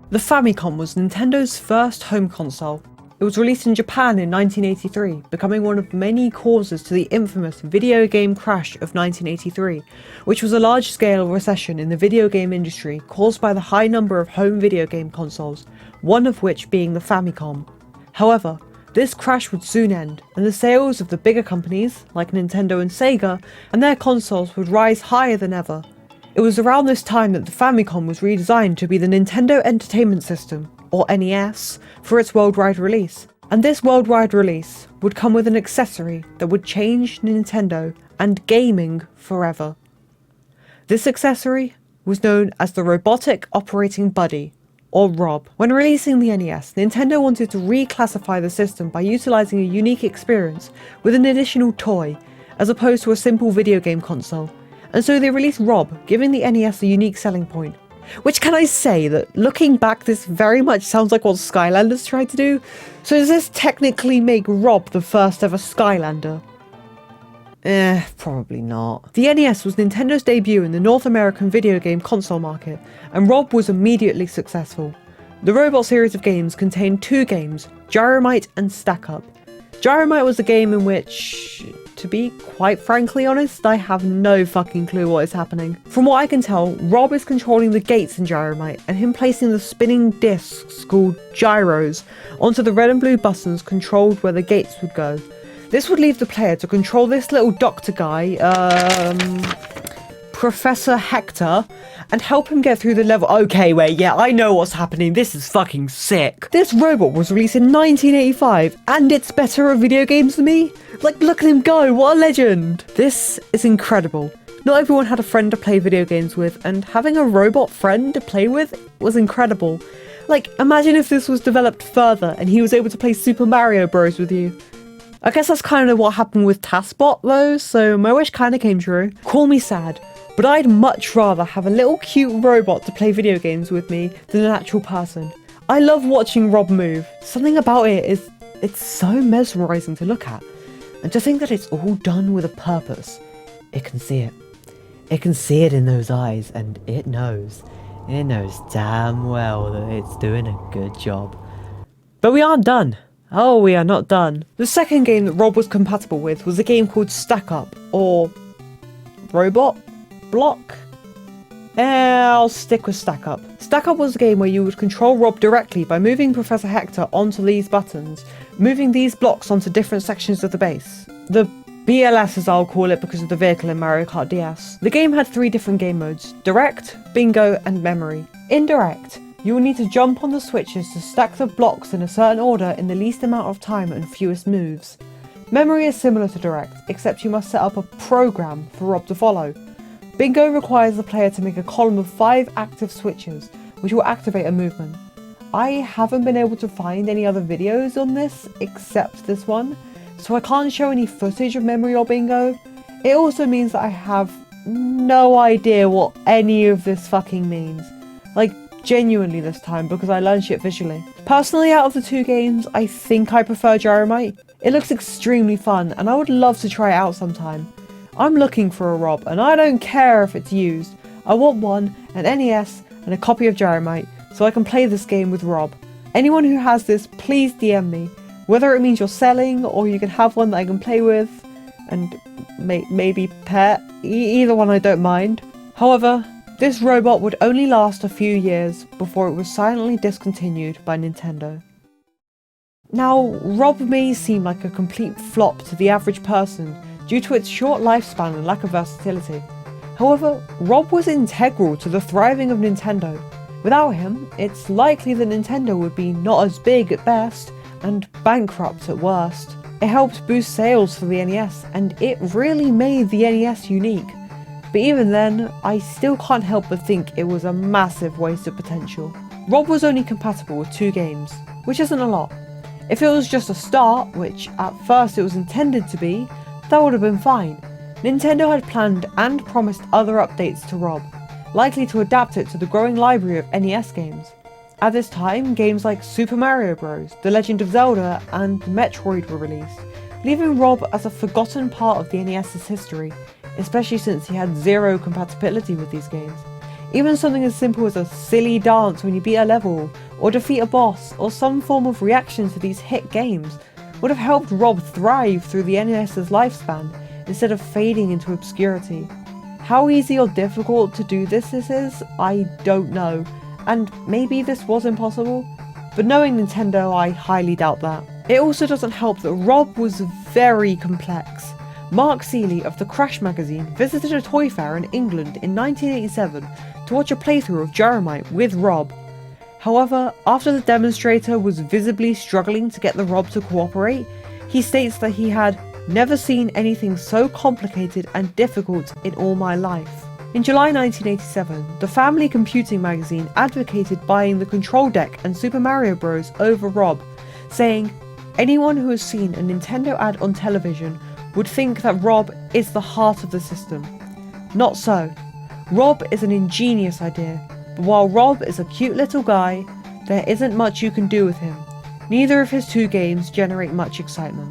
The Famicom was Nintendo's first home console. It was released in Japan in 1983, becoming one of many causes to the infamous video game crash of 1983, which was a large-scale recession in the video game industry caused by the high number of home video game consoles, one of which being the Famicom. However, this crash would soon end, and the sales of the bigger companies, like Nintendo and Sega, and their consoles would rise higher than ever. It was around this time that the Famicom was redesigned to be the Nintendo Entertainment System, or NES, for its worldwide release. And this worldwide release would come with an accessory that would change Nintendo and gaming forever. This accessory was known as the Robotic Operating Buddy, or R.O.B. When releasing the NES, Nintendo wanted to reclassify the system by utilising a unique experience with an additional toy, as opposed to a simple video game console. And so they released R.O.B, giving the NES a unique selling point. Which, can I say that looking back, this very much sounds like what Skylanders tried to do? So does this technically make R.O.B the first ever Skylander? Probably not. The NES was Nintendo's debut in the North American video game console market, and R.O.B was immediately successful. The Robot series of games contained two games, Gyromite and Stack Up. Gyromite was a game in which, to be quite frankly honest, I have no fucking clue what is happening. From what I can tell, R.O.B is controlling the gates in Gyromite, and him placing the spinning discs called gyros onto the red and blue buttons controlled where the gates would go. This would leave the player to control this little doctor guy, Professor Hector, and help him get through the level. Okay, wait, yeah, I know what's happening. This is fucking sick. This robot was released in 1985, and it's better at video games than me? Like, look at him go, what a legend. This is incredible. Not everyone had a friend to play video games with, and having a robot friend to play with was incredible. Like, imagine if this was developed further, and he was able to play Super Mario Bros. With you. I guess that's kind of what happened with TASBot though, so my wish kind of came true. Call me sad, but I'd much rather have a little cute robot to play video games with me than an actual person. I love watching R.O.B move. Something about it's so mesmerising to look at. And to think that it's all done with a purpose. It can see it. It can see it in those eyes, and it knows damn well that it's doing a good job. But we aren't done. Oh, we are not done. The second game that R.O.B was compatible with was a game called Stack Up, or Robot Block? I'll stick with Stack Up. Stack Up was a game where you would control R.O.B directly by moving Professor Hector onto these buttons, moving these blocks onto different sections of the base. The BLS, as I'll call it because of the vehicle in Mario Kart DS. The game had three different game modes: Direct, Bingo, and Memory. In Direct, you will need to jump on the switches to stack the blocks in a certain order in the least amount of time and fewest moves. Memory is similar to Direct, except you must set up a program for R.O.B to follow. Bingo requires the player to make a column of 5 active switches, which will activate a movement. I haven't been able to find any other videos on this except this one, so I can't show any footage of Memory or Bingo. It also means that I have no idea what any of this fucking means. Like, genuinely this time, because I learned shit visually. Personally, out of the two games, I think I prefer Gyromite. It looks extremely fun, and I would love to try it out sometime. I'm looking for a R.O.B, and I don't care if it's used. I want one, an NES, and a copy of Gyromite, so I can play this game with R.O.B. Anyone who has this, please DM me. Whether it means you're selling, or you can have one that I can play with, and maybe pet. Either one I don't mind. However, this robot would only last a few years before it was silently discontinued by Nintendo. Now, R.O.B may seem like a complete flop to the average person due to its short lifespan and lack of versatility. However, R.O.B was integral to the thriving of Nintendo. Without him, it's likely that Nintendo would be not as big at best and bankrupt at worst. It helped boost sales for the NES, and it really made the NES unique. But even then, I still can't help but think it was a massive waste of potential. R.O.B was only compatible with 2 games, which isn't a lot. If it was just a start, which at first it was intended to be, that would have been fine. Nintendo had planned and promised other updates to R.O.B, likely to adapt it to the growing library of NES games. At this time, games like Super Mario Bros., The Legend of Zelda, and Metroid were released, leaving R.O.B as a forgotten part of the NES's history, especially since he had zero compatibility with these games. Even something as simple as a silly dance when you beat a level, or defeat a boss, or some form of reaction to these hit games would have helped Rob thrive through the NES's lifespan instead of fading into obscurity. How easy or difficult to do this is, I don't know, and maybe this was impossible, but knowing Nintendo, I highly doubt that. It also doesn't help that Rob was very complex. Mark Seeley of the Crash magazine visited a toy fair in England in 1987 to watch a playthrough of Gyromite with Rob. However, after the demonstrator was visibly struggling to get the Rob to cooperate, he states that he had never seen anything so complicated and difficult in all my life. In July 1987, the Family Computing magazine advocated buying the Control Deck and Super Mario Bros. Over Rob, saying, "Anyone who has seen a Nintendo ad on television would think that Rob is the heart of the system. Not so. Rob is an ingenious idea, but while Rob is a cute little guy, there isn't much you can do with him. Neither of his two games generate much excitement."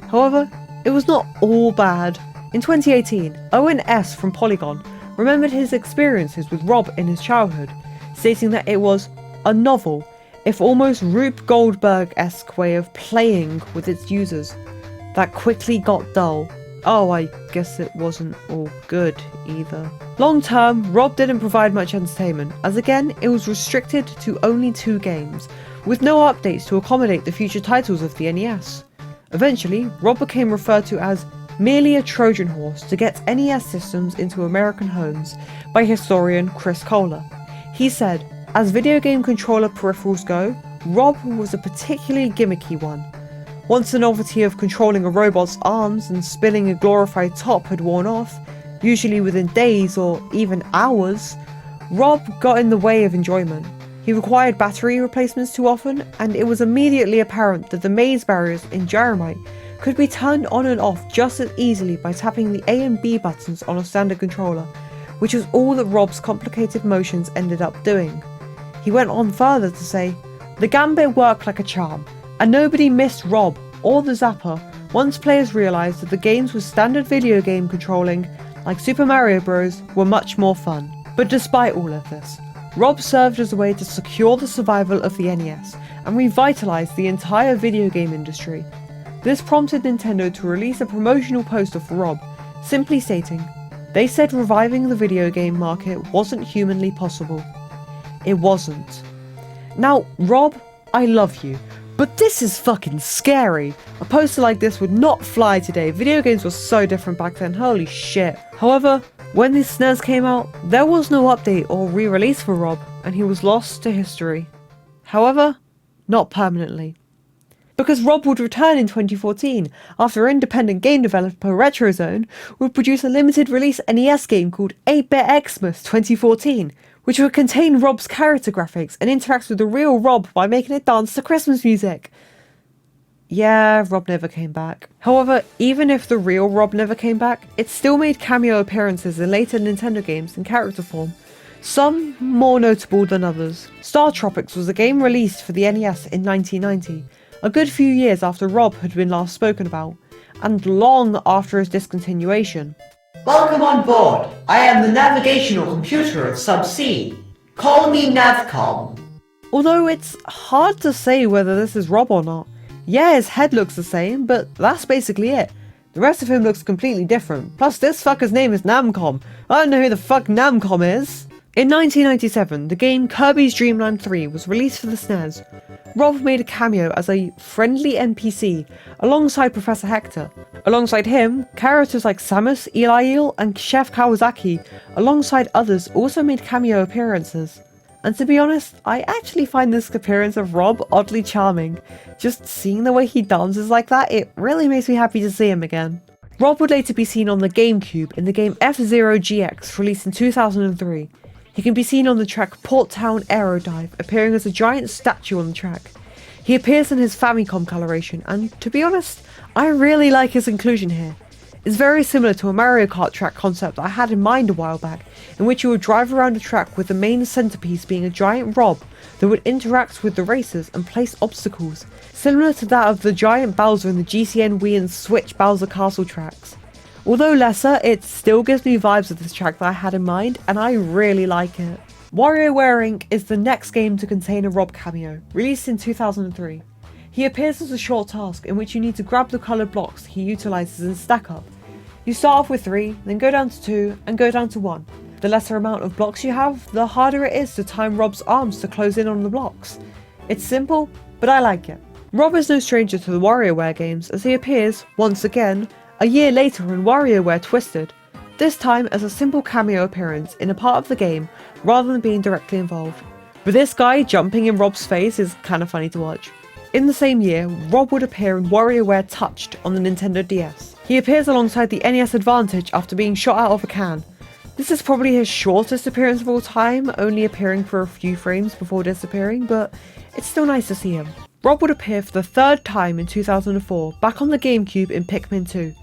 However, it was not all bad. In 2018, Owen S. from Polygon remembered his experiences with Rob in his childhood, stating that it was a novel, if almost Rube Goldberg-esque way of playing with its users that quickly got dull. Oh, I guess it wasn't all good either. Long term, Rob didn't provide much entertainment, as again, it was restricted to only 2 games, with no updates to accommodate the future titles of the NES. Eventually, Rob became referred to as merely a Trojan horse to get NES systems into American homes by historian Chris Kohler. He said, "As video game controller peripherals go, Rob was a particularly gimmicky one. Once the novelty of controlling a robot's arms and spinning a glorified top had worn off, usually within days or even hours, Rob got in the way of enjoyment. He required battery replacements too often, and it was immediately apparent that the maze barriers in Gyromite could be turned on and off just as easily by tapping the A and B buttons on a standard controller, which was all that Rob's complicated motions ended up doing." He went on further to say, "The gambit worked like a charm, and nobody missed Rob or the Zapper once players realised that the games with standard video game controlling, like Super Mario Bros, were much more fun." But despite all of this, Rob served as a way to secure the survival of the NES and revitalise the entire video game industry. This prompted Nintendo to release a promotional poster for Rob, simply stating, "They said reviving the video game market wasn't humanly possible." It wasn't. Now, Rob, I love you, but this is fucking scary. A poster like this would not fly today. Video games were so different back then, holy shit. However, when the SNES came out, there was no update or re-release for Rob, and he was lost to history. However, not permanently. Because Rob would return in 2014 after independent game developer Retrozone would produce a limited release NES game called 8-Bit Xmas 2014, which would contain Rob's character graphics and interact with the real Rob by making it dance to Christmas music. Yeah, Rob never came back. However, even if the real Rob never came back, it still made cameo appearances in later Nintendo games in character form, some more notable than others. Star Tropics was a game released for the NES in 1990, a good few years after Rob had been last spoken about, and long after his discontinuation. "Welcome on board. I am the navigational computer of Subsea. Call me Navcom." Although it's hard to say whether this is Rob or not. Yeah, his head looks the same, but that's basically it. The rest of him looks completely different. Plus, this fucker's name is Namcom. I don't know who the fuck Namcom is. In 1997, the game Kirby's Dream Land 3 was released for the SNES. Rob made a cameo as a friendly NPC alongside Professor Hector. Alongside him, characters like Samus, Eli Eel, and Chef Kawasaki, alongside others, also made cameo appearances. And to be honest, I actually find this appearance of Rob oddly charming. Just seeing the way he dances like that, it really makes me happy to see him again. Rob would later be seen on the GameCube in the game F-Zero GX, released in 2003. He can be seen on the track Port Town Aerodive, appearing as a giant statue on the track. He appears in his Famicom coloration, and to be honest, I really like his inclusion here. It's very similar to a Mario Kart track concept I had in mind a while back, in which you would drive around a track with the main centerpiece being a giant Rob that would interact with the racers and place obstacles, similar to that of the giant Bowser in the GCN Wii and Switch Bowser Castle tracks. Although lesser, it still gives me vibes of this track that I had in mind, and I really like it. WarioWare Inc. is the next game to contain a R.O.B cameo, released in 2003. He appears as a short task in which you need to grab the coloured blocks he utilises in Stack Up. You start off with 3, then go down to 2, and go down to 1. The lesser amount of blocks you have, the harder it is to time R.O.B's arms to close in on the blocks. It's simple, but I like it. R.O.B is no stranger to the WarioWare games, as he appears, once again, a year later in WarioWare Twisted, this time as a simple cameo appearance in a part of the game rather than being directly involved. But this guy jumping in R.O.B's face is kinda funny to watch. In the same year, R.O.B would appear in WarioWare Touched on the Nintendo DS. He appears alongside the NES Advantage after being shot out of a can. This is probably his shortest appearance of all time, only appearing for a few frames before disappearing, but it's still nice to see him. R.O.B would appear for the 3rd time in 2004, back on the GameCube in Pikmin 2.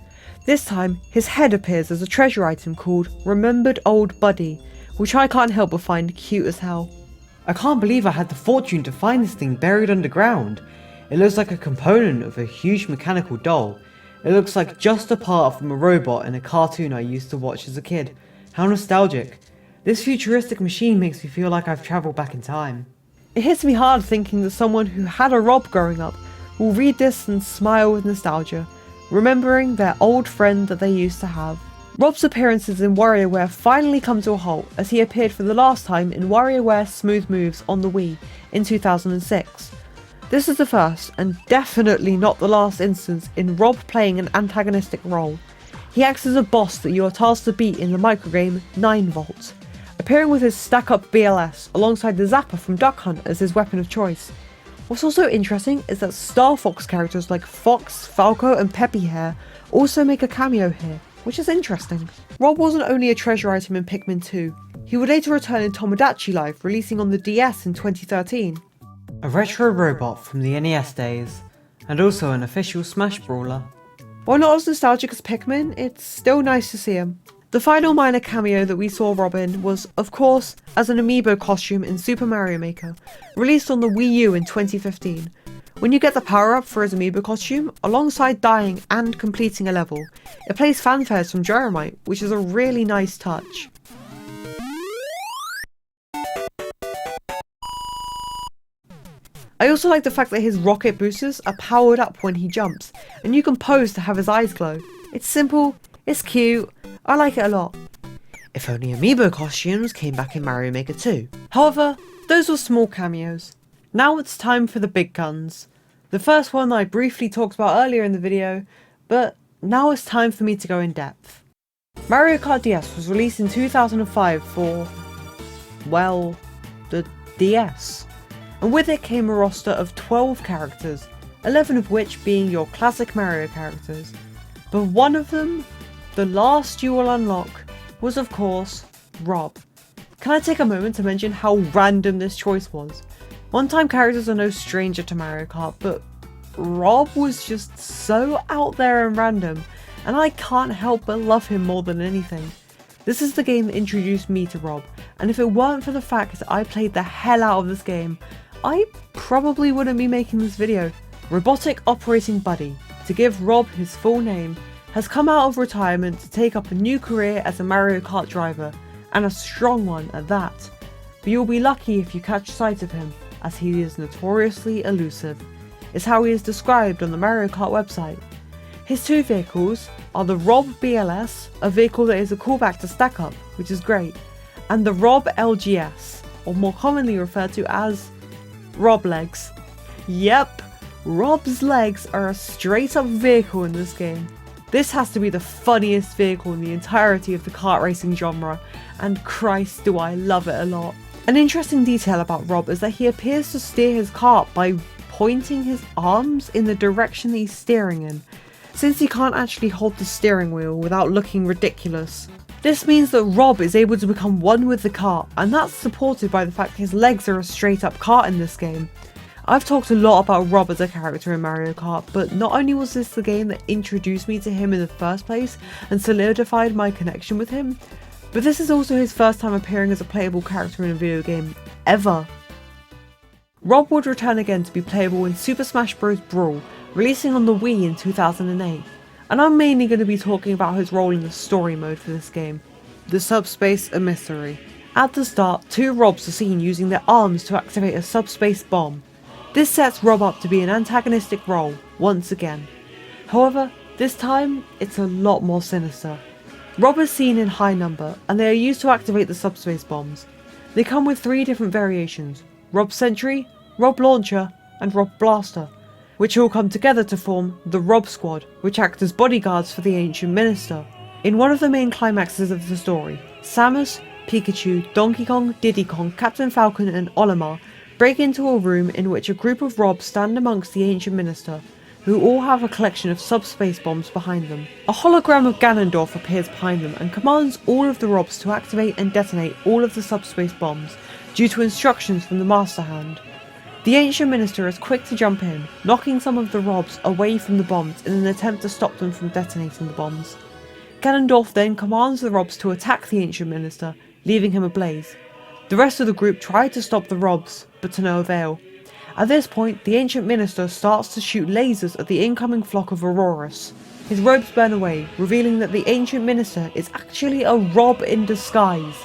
This time, his head appears as a treasure item called Remembered Old Buddy, which I can't help but find cute as hell. I can't believe I had the fortune to find this thing buried underground. It looks like a component of a huge mechanical doll. It looks like just a part from a robot in a cartoon I used to watch as a kid. How nostalgic. This futuristic machine makes me feel like I've travelled back in time. It hits me hard thinking that someone who had a R.O.B growing up will read this and smile with nostalgia, remembering their old friend that they used to have. R.O.B's appearances in WarioWare finally come to a halt as he appeared for the last time in WarioWare Smooth Moves on the Wii in 2006. This is the first, and definitely not the last instance in R.O.B playing an antagonistic role. He acts as a boss that you are tasked to beat in the microgame 9 Volts, appearing with his Stack Up BLS alongside the Zapper from Duck Hunt as his weapon of choice. What's also interesting is that Star Fox characters like Fox, Falco and Peppy Hair also make a cameo here, which is interesting. R.O.B wasn't only a treasure item in Pikmin 2, he would later return in Tomodachi Life, releasing on the DS in 2013. A retro robot from the NES days, and also an official Smash brawler. While not as nostalgic as Pikmin, it's still nice to see him. The final minor cameo that we saw R.O.B in was, of course, as an amiibo costume in Super Mario Maker, released on the Wii U in 2015. When you get the power-up for his amiibo costume, alongside dying and completing a level, it plays fanfares from Gyromite, which is a really nice touch. I also like the fact that his rocket boosters are powered up when he jumps, and you can pose to have his eyes glow. It's simple, it's cute, I like it a lot. If only amiibo costumes came back in Mario Maker 2. However, those were small cameos. Now it's time for the big guns. The first one I briefly talked about earlier in the video, but now it's time for me to go in depth. Mario Kart DS was released in 2005 for, well, the DS. And with it came a roster of 12 characters, 11 of which being your classic Mario characters. But one of them, the last you will unlock, was of course R.O.B. Can I take a moment to mention how random this choice was? One-time characters are no stranger to Mario Kart, but R.O.B was just so out there and random, and I can't help but love him more than anything. This is the game that introduced me to R.O.B, and if it weren't for the fact that I played the hell out of this game, I probably wouldn't be making this video. Robotic Operating Buddy, to give R.O.B his full name, has come out of retirement to take up a new career as a Mario Kart driver, and a strong one at that. But you'll be lucky if you catch sight of him, as he is notoriously elusive, is how he is described on the Mario Kart website. His two vehicles are the R.O.B BLS, a vehicle that is a callback to Stack Up, which is great, and the R.O.B LGS, or more commonly referred to as R.O.B legs. Yep, R.O.B's legs are a straight up vehicle in this game. This has to be the funniest vehicle in the entirety of the kart racing genre, and Christ do I love it a lot. An interesting detail about R.O.B is that he appears to steer his kart by pointing his arms in the direction that he's steering in, since he can't actually hold the steering wheel without looking ridiculous. This means that R.O.B is able to become one with the kart, and that's supported by the fact his legs are a straight up kart in this game. I've talked a lot about R.O.B as a character in Mario Kart, but not only was this the game that introduced me to him in the first place and solidified my connection with him, but this is also his first time appearing as a playable character in a video game, ever. R.O.B would return again to be playable in Super Smash Bros. Brawl, releasing on the Wii in 2008, and I'm mainly going to be talking about his role in the story mode for this game, the Subspace Emissary. At the start, two Robs are seen using their arms to activate a subspace bomb. This sets Rob up to be an antagonistic role, once again. However, this time, it's a lot more sinister. Rob is seen in high number, and they are used to activate the subspace bombs. They come with 3 different variations: Rob Sentry, Rob Launcher, and Rob Blaster, which all come together to form the Rob Squad, which act as bodyguards for the Ancient Minister. In one of the main climaxes of the story, Samus, Pikachu, Donkey Kong, Diddy Kong, Captain Falcon and Olimar break into a room in which a group of Robs stand amongst the Ancient Minister, who all have a collection of subspace bombs behind them. A hologram of Ganondorf appears behind them and commands all of the Robs to activate and detonate all of the subspace bombs, due to instructions from the Master Hand. The Ancient Minister is quick to jump in, knocking some of the Robs away from the bombs in an attempt to stop them from detonating the bombs. Ganondorf then commands the Robs to attack the Ancient Minister, leaving him ablaze. The rest of the group tried to stop the Robs, but to no avail. At this point, the Ancient Minister starts to shoot lasers at the incoming flock of Auroras. His robes burn away, revealing that the Ancient Minister is actually a Rob in disguise.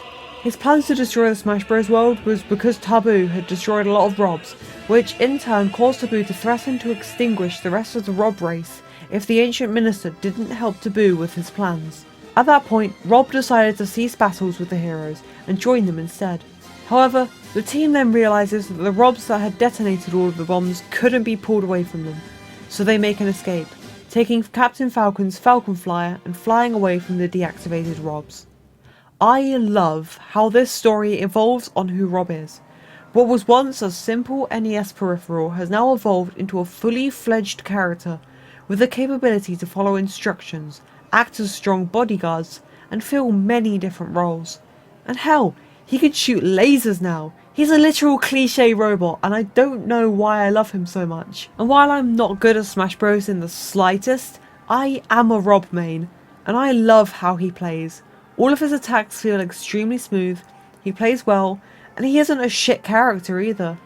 His plans to destroy the Smash Bros. World was because Taboo had destroyed a lot of Robs, which in turn caused Taboo to threaten to extinguish the rest of the Rob race if the Ancient Minister didn't help Taboo with his plans. At that point, Rob decided to cease battles with the heroes and join them instead. However, the team then realises that the Robs that had detonated all of the bombs couldn't be pulled away from them, so they make an escape, taking Captain Falcon's Falcon Flyer and flying away from the deactivated Robs. I love how this story evolves on who Rob is. What was once a simple NES peripheral has now evolved into a fully fledged character with the capability to follow instructions, act as strong bodyguards, and fill many different roles. And hell, he can shoot lasers now. He's a literal cliche robot, and I don't know why I love him so much. And while I'm not good at Smash Bros in the slightest, I am a Rob main, and I love how he plays. All of his attacks feel extremely smooth, he plays well, and he isn't a shit character either.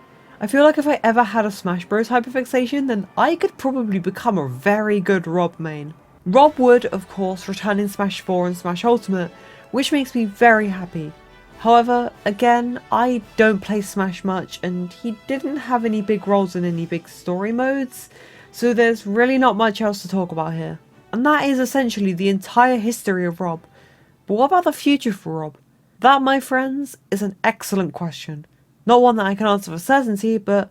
I feel like if I ever had a Smash Bros hyperfixation, then I could probably become a very good Rob main. Rob would, of course, return in Smash 4 and Smash Ultimate, which makes me very happy. However, again, I don't play Smash much, and he didn't have any big roles in any big story modes, so there's really not much else to talk about here. And that is essentially the entire history of Rob. But what about the future for Rob? That, my friends, is an excellent question. Not one that I can answer for certainty, but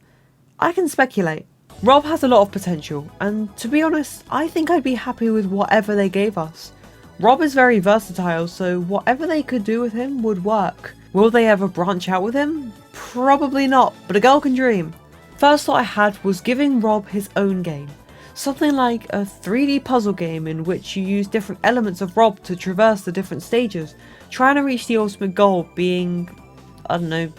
I can speculate. Rob has a lot of potential, and to be honest, I think I'd be happy with whatever they gave us. Rob is very versatile, so whatever they could do with him would work. Will they ever branch out with him? Probably not, but a girl can dream. First thought I had was giving Rob his own game. Something like a 3D puzzle game in which you use different elements of Rob to traverse the different stages, trying to reach the ultimate goal being, I don't know,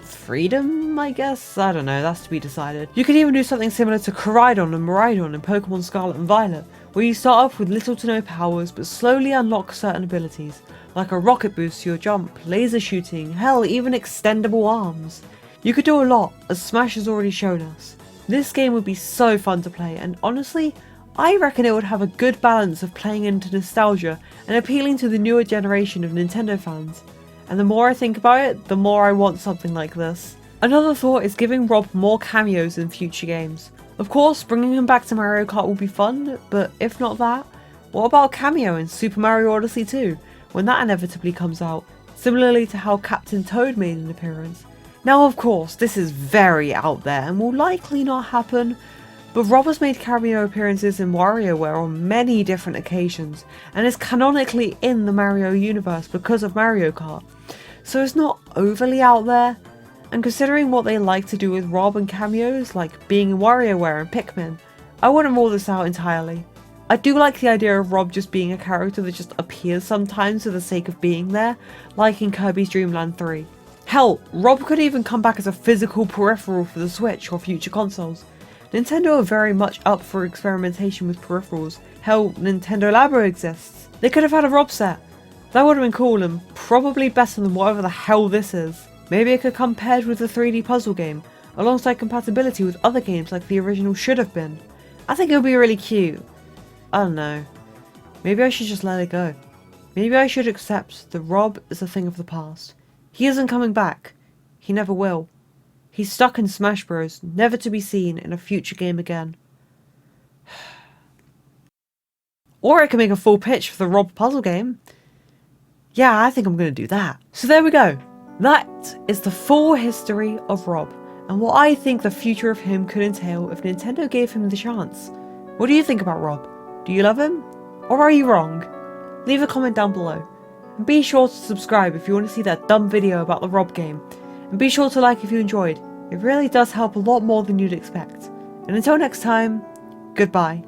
freedom, I guess? I don't know, that's to be decided. You could even do something similar to Koraidon and Miraidon in Pokemon Scarlet and Violet, where you start off with little to no powers but slowly unlock certain abilities, like a rocket boost to your jump, laser shooting, hell, even extendable arms. You could do a lot, as Smash has already shown us. This game would be so fun to play, and honestly, I reckon it would have a good balance of playing into nostalgia and appealing to the newer generation of Nintendo fans. And the more I think about it, the more I want something like this. Another thought is giving Rob more cameos in future games. Of course, bringing him back to Mario Kart will be fun, but if not that, what about a cameo in Super Mario Odyssey 2, when that inevitably comes out, similarly to how Captain Toad made an appearance? Now of course, this is very out there and will likely not happen, but Rob has made cameo appearances in WarioWare on many different occasions, and is canonically in the Mario universe because of Mario Kart, so it's not overly out there. And considering what they like to do with Rob and cameos, like being in WarioWare and Pikmin, I wouldn't rule this out entirely. I do like the idea of Rob just being a character that just appears sometimes for the sake of being there, like in Kirby's Dream Land 3. Hell, Rob could even come back as a physical peripheral for the Switch or future consoles. Nintendo are very much up for experimentation with peripherals. Hell, Nintendo Labo exists. They could have had a Rob set. That would have been cool and probably better than whatever the hell this is. Maybe it could come paired with a 3D puzzle game, alongside compatibility with other games like the original should have been. I think it would be really cute. I don't know. Maybe I should just let it go. Maybe I should accept that Rob is a thing of the past. He isn't coming back. He never will. He's stuck in Smash Bros, never to be seen in a future game again. Or I can make a full pitch for the R.O.B puzzle game. Yeah, I think I'm going to do that. So there we go. That is the full history of R.O.B, and what I think the future of him could entail if Nintendo gave him the chance. What do you think about R.O.B? Do you love him? Or are you wrong? Leave a comment down below. And be sure to subscribe if you want to see that dumb video about the R.O.B game. And be sure to like if you enjoyed. It really does help a lot more than you'd expect. And until next time, goodbye.